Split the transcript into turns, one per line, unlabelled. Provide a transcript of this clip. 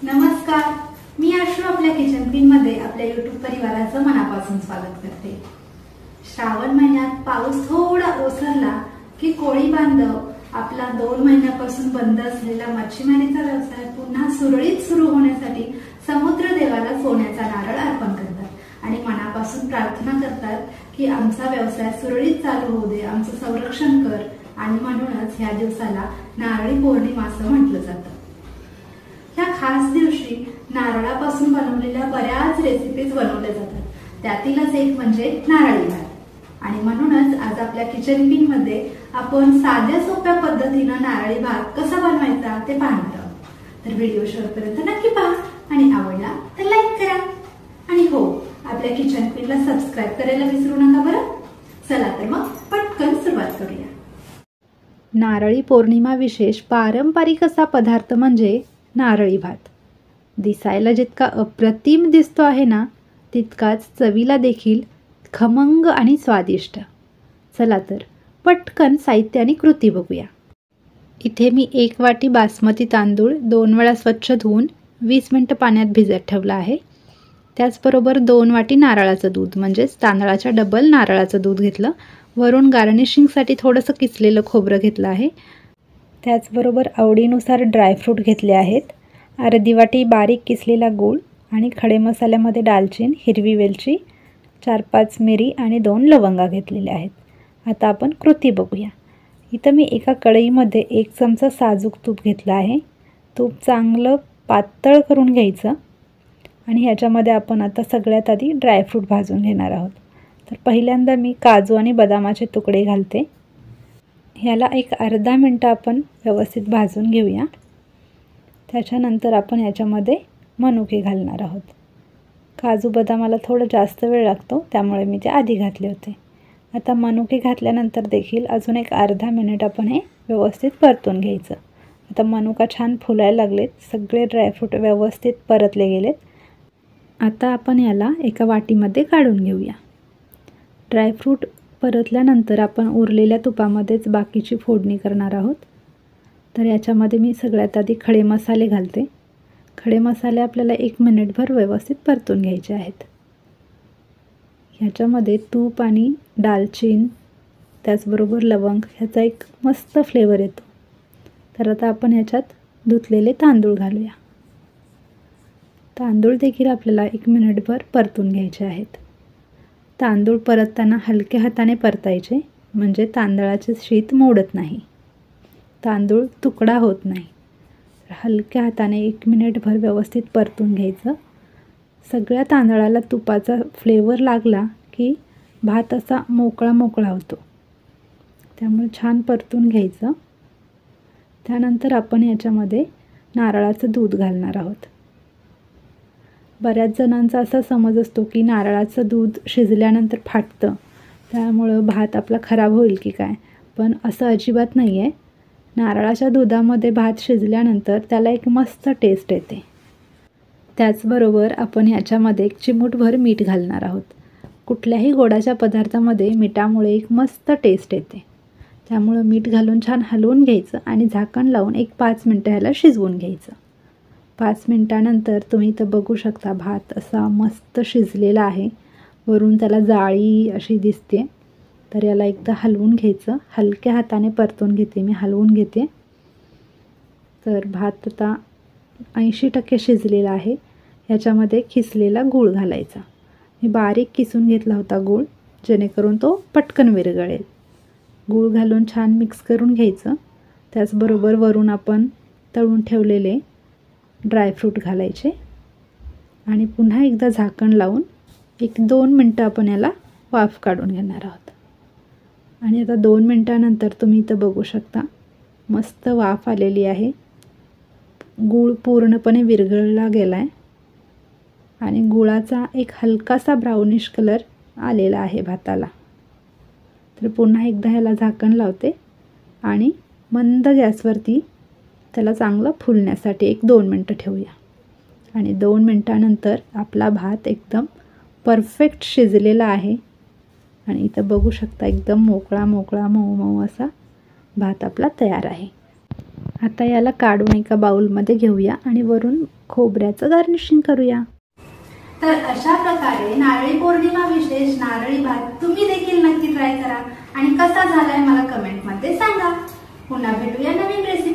नमस्कार, मी आशू आपल्या किचन पिनमध्ये आपल्या YouTube परिवाराचं मनापासून स्वागत करते। श्रावण महिन्यात पाऊस थोडा ओसरला की कोळी बांधव आपला 2 महिन्यापासून बंद असलेला मच्छीमारीचा व्यवसाय पुन्हा सुरळीत सुरू होण्यासाठी समुद्र देवाला सोन्याचा नारळ अर्पण करतात आणि मनापासून प्रार्थना करतात की आमचा व्यवसाय सुरळीत चालू होऊ दे, आमचं संरक्षण कर। आणि म्हणूनच ह्या दिवसाला नारळी पौर्णिमा असं म्हटलं जातं। या खास दिवशी नारळापासून बनवलेल्या बऱ्याच रेसिपीज बनवल्या जातात, त्यातीलच एक म्हणजे नारळी भात। आणि म्हणूनच आज आपल्या किचन पिन मध्ये आपण साध्या सोप्या पद्धतीने नारळी भात कसा बनवायचा ते पाहणार आहोत। तर व्हिडिओ शेवटपर्यंत नक्की पहा आणि आवडला तर लाईक करा आणि हो, आपल्या किचन पिनला सबस्क्राइब करायला विसरू नका बरं। चला तर मग पटकन सुरुवात करूया। नारळी पौर्णिमा विशेष पारंपरिक असा पदार्थ म्हणजे नारळी भात। दिसायला जितका अप्रतिम दिसतो आहे ना, तितकाच चवीला देखील खमंग आणि स्वादिष्ट। चला तर पटकन साहित्य आणि कृती बघूया। इथे मी 1 वाटी बासमती तांदूळ 2 वेळा स्वच्छ धुवून 20 मिनिटं पाण्यात भिजत ठेवला आहे। त्याचबरोबर 2 वाटी नारळाचं दूध म्हणजेच तांदळाच्या डबल नारळाचं दूध घेतलं। वरून गार्निशिंगसाठी थोडंसं किसलेलं खोबरं घेतलं आहे। त्याचबरोबर आवडीनुसार ड्रायफ्रूट घेतले आहेत। अर्धी वाटी बारीक किसलेला गूळ आणि खडे मसाल्यामध्ये दालचिनी, हिरवी वेलची, 4-5 मिरी आणि 2 लवंगा घेतलेल्या आहेत। आता आपण कृती बघूया। इथं मी एका कढईमध्ये 1 चमचा साजूक तूप घेतलं आहे। तूप चांगलं पातळ करून घ्यायचं आणि ह्याच्यामध्ये आपण आता सगळ्यात आधी ड्रायफ्रूट भाजून घेणार आहोत। तर पहिल्यांदा मी काजू आणि बदामाचे तुकडे घालते। ह्याला एक अर्धा मिनिट आपण व्यवस्थित भाजून घेऊया। त्याच्यानंतर आपण याच्यामध्ये मनुके घालणार आहोत। काजू बदामाला थोडं जास्त वेळ लागतो, त्यामुळे मी ते आधी घातले होते। आता मनुके घातल्यानंतर देखील अजून एक अर्धा मिनिट आपण हे व्यवस्थित परतून घ्यायचं। आता मनुका छान फुलायला लागलेत, सगळे ड्रायफ्रूट व्यवस्थित परतले गेलेत। आता आपण याला एका वाटीमध्ये काढून घेऊया। ड्रायफ्रूट परतल्यानंतर आपण उरलेल्या तुपामध्येच बाकीची फोडणी करणार आहोत। तर याच्यामध्ये मी सगळ्यात आधी खडे मसाले घालते। खडे मसाले आपल्याला 1 मिनिटभर व्यवस्थित परतून घ्यायचे आहेत। ह्याच्यामध्ये तूप आणि दालचिनी त्याचबरोबर लवंग ह्याचा एक मस्त फ्लेवर येतो। तर आता आपण ह्याच्यात धुतलेले तांदूळ घालूया। तांदूळ देखील आपल्याला 1 मिनिटभर परतून घ्यायचे आहेत। तांदूळ परतताना हलक्या हाताने परतायचे, म्हणजे तांदळाचे शीत मोडत नाही, तांदूळ तुकडा होत नाही। हलक्या हाताने 1 मिनिटभर व्यवस्थित परतून घ्यायचं। सगळ्या तांदळाला तुपाचा फ्लेवर लागला की भात असा मोकळा मोकळा होतो, त्यामुळे छान परतून घ्यायचं। त्यानंतर आपण याच्यामध्ये नारळाचं दूध घालणार आहोत। बऱ्याच जणांचा असा समज असतो की नारळाचं दूध शिजल्यानंतर फाटतं, त्यामुळं भात आपला खराब होईल की काय, पण असं अजिबात नाही आहे। नारळाच्या दुधामध्ये भात शिजल्यानंतर त्याला एक मस्त टेस्ट येते। त्याचबरोबर आपण याच्यामध्ये 1 चिमूटभर मीठ घालणार आहोत। कुठल्याही गोडाच्या पदार्थामध्ये मिठामुळे एक मस्त टेस्ट येते, त्यामुळं मीठ घालून छान हलवून घ्यायचं आणि झाकण लावून 1-5 मिनिटं ह्याला शिजवून घ्यायचं। 5 मिनिटानंतर तुम्ही इथं बघू शकता भात असा मस्त शिजलेला आहे, वरून त्याला जाळी अशी दिसते। तर याला एकदा हलवून घ्यायचं, हलक्या हाताने परतून घेते मी, हलवून घेते। तर भात आता 80% शिजलेला आहे। ह्याच्यामध्ये किसलेला गूळ घालायचा। मी बारीक किसून घेतला होता गूळ, जेणेकरून तो पटकन विरघळेल। गूळ घालून छान मिक्स करून घ्यायचं। त्याचबरोबर वरून आपण तळून ठेवलेले ड्रायफ्रूट घालायचे आणि पुन्हा एकदा झाकण लावून 1-2 मिनिटं आपण याला वाफ काढून घेणार आहोत। आणि आता 2 मिनिटानंतर तुम्ही इथं बघू शकता मस्त वाफ आलेली आहे। गूळ पूर्णपणे विरघळला गेला आहे आणि गुळाचा एक हलकासा ब्राउनिश कलर आलेला आहे भाताला। तर पुन्हा एकदा ह्याला झाकण लावते आणि मंद गॅसवरती त्याला चांगलं फुलण्यासाठी 1-2 मिनिटं ठेवूया। आणि 2 मिनिटानंतर आपला भात एकदम परफेक्ट शिजलेला आहे आणि इथं बघू शकता एकदम मोकळा मोकळा मऊ मऊ असा भात आपला तयार आहे।
आता याला काढून एका बाउलमध्ये घेऊया आणि वरून खोबऱ्याचं गार्निशिंग करूया.
तर अशा प्रकारे नारळी पौर्णिमा विशेष नारळी भात तुम्ही देखील नक्की ट्राय करा आणि कसा झालाय मला कमेंटमध्ये सांगा. पुन्हा भेटूया नवीन रेसिपी.